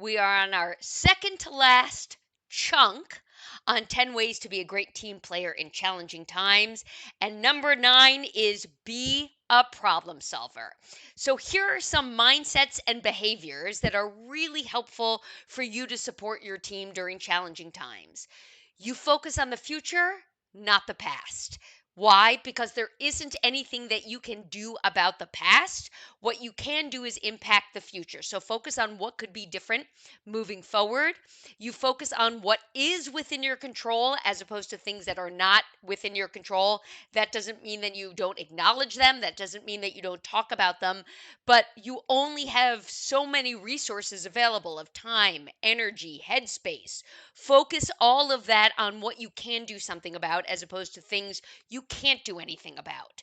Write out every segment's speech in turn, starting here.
We are on our second to last chunk on 10 ways to be a great team player in challenging times. And number 9 is be a problem solver. So here are some mindsets and behaviors that are really helpful for you to support your team during challenging times. You focus on the future, not the past. Why? Because there isn't anything that you can do about the past. What you can do is impact the future. So focus on what could be different moving forward. You focus on what is within your control as opposed to things that are not within your control. That doesn't mean that you don't acknowledge them. That doesn't mean that you don't talk about them. But you only have so many resources available of time, energy, headspace. Focus all of that on what you can do something about as opposed to things you can't do anything about.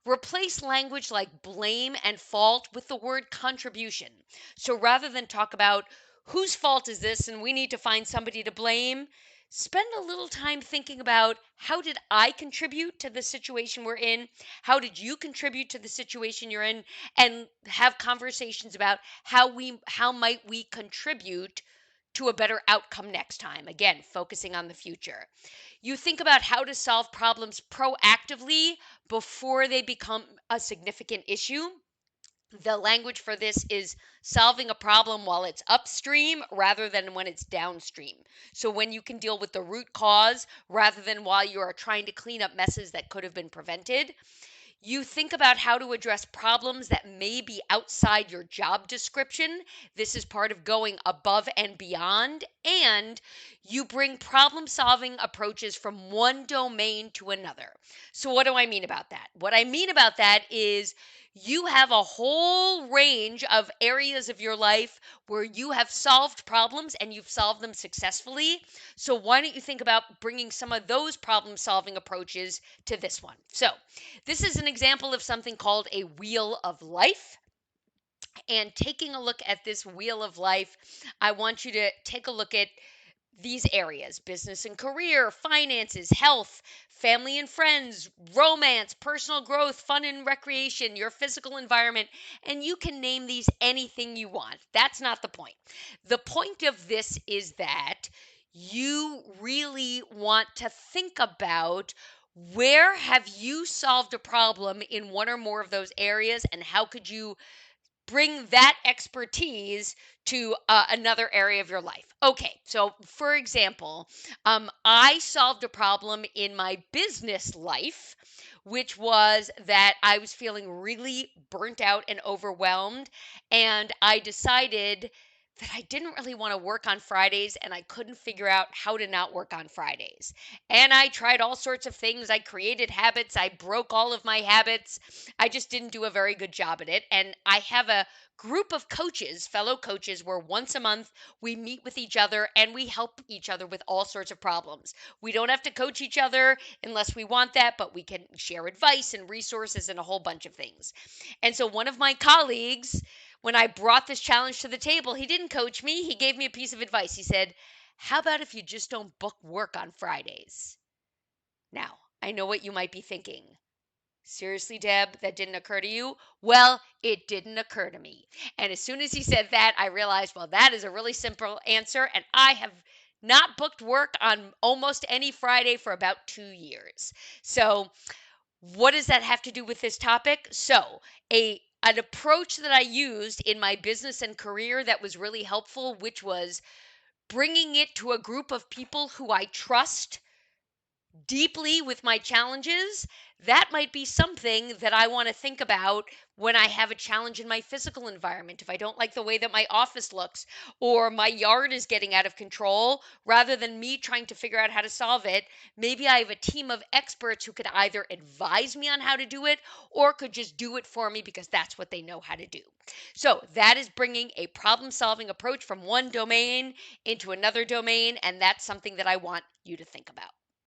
Replace language like blame and fault with the word contribution. So rather than talk about whose fault is this and we need to find somebody to blame, spend a little time thinking about how did I contribute to the situation we're in? How did you contribute to the situation you're in? And have conversations about how might we contribute to a better outcome next time. Again, focusing on the future. You think about how to solve problems proactively before they become a significant issue. The language for this is solving a problem while it's upstream rather than when it's downstream. So when you can deal with the root cause rather than while you are trying to clean up messes that could have been prevented. You think about how to address problems that may be outside your job description. This is part of going above and beyond. And you bring problem solving approaches from one domain to another. So, what do I mean about that? What I mean about that is you have a whole range of areas of your life where you have solved problems and you've solved them successfully. So, why don't you think about bringing some of those problem solving approaches to this one? So, this is an example of something called a wheel of life. And taking a look at this wheel of life, I want you to take a look at these areas: business and career, finances, health, family and friends, romance, personal growth, fun and recreation, your physical environment. And you can name these anything you want. That's not the point. The point of this is that you really want to think about where have you solved a problem in one or more of those areas, and how could you bring that expertise to another area of your life. Okay, so for example, I solved a problem in my business life, which was that I was feeling really burnt out and overwhelmed. And I decided that I didn't really want to work on Fridays and I couldn't figure out how to not work on Fridays. And I tried all sorts of things. I created habits. I broke all of my habits. I just didn't do a very good job at it. And I have a group of coaches, fellow coaches, where once a month we meet with each other and we help each other with all sorts of problems. We don't have to coach each other unless we want that, but we can share advice and resources and a whole bunch of things. And so one of my colleagues, when I brought this challenge to the table, he didn't coach me. He gave me a piece of advice. He said, "How about if you just don't book work on Fridays?" Now, I know what you might be thinking. Seriously, Deb, that didn't occur to you? Well, it didn't occur to me. And as soon as he said that, I realized, well, that is a really simple answer. And I have not booked work on almost any Friday for about 2 years. So, what does that have to do with this topic? So, an approach that I used in my business and career that was really helpful, which was bringing it to a group of people who I trust deeply with my challenges. That might be something that I want to think about when I have a challenge in my physical environment. If I don't like the way that my office looks or my yard is getting out of control, rather than me trying to figure out how to solve it, maybe I have a team of experts who could either advise me on how to do it or could just do it for me because that's what they know how to do. So that is bringing a problem solving approach from one domain into another domain. And that's something that I want you to think about.